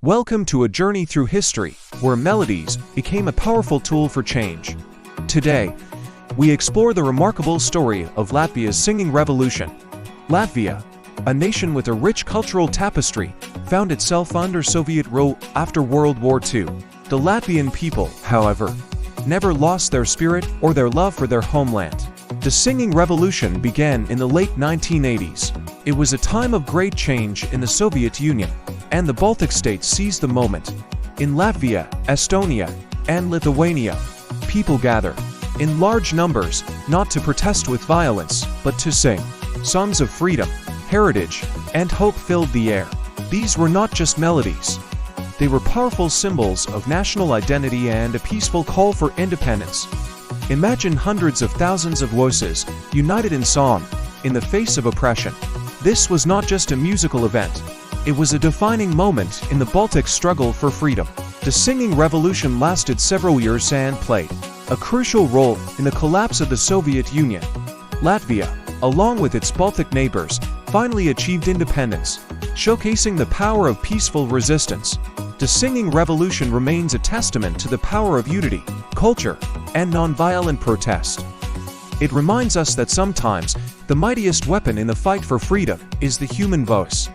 Welcome to a journey through history, where melodies became a powerful tool for change. Today, we explore the remarkable story of Latvia's singing revolution. Latvia, a nation with a rich cultural tapestry, found itself under Soviet rule after World War II. The Latvian people, however, never lost their spirit or their love for their homeland. The singing revolution began in the late 1980s. It was a time of great change in the Soviet Union, and the Baltic States seized the moment. In Latvia, Estonia, and Lithuania, people gather in large numbers, not to protest with violence, but to sing. Songs of freedom, heritage, and hope filled the air. These were not just melodies. They were powerful symbols of national identity and a peaceful call for independence. Imagine hundreds of thousands of voices, united in song, in the face of oppression. This was not just a musical event. It was a defining moment in the Baltic struggle for freedom. The singing revolution lasted several years and played a crucial role in the collapse of the Soviet Union. Latvia, along with its Baltic neighbors, finally achieved independence, showcasing the power of peaceful resistance. The singing revolution remains a testament to the power of unity, culture, and nonviolent protest. It reminds us that sometimes the mightiest weapon in the fight for freedom is the human voice.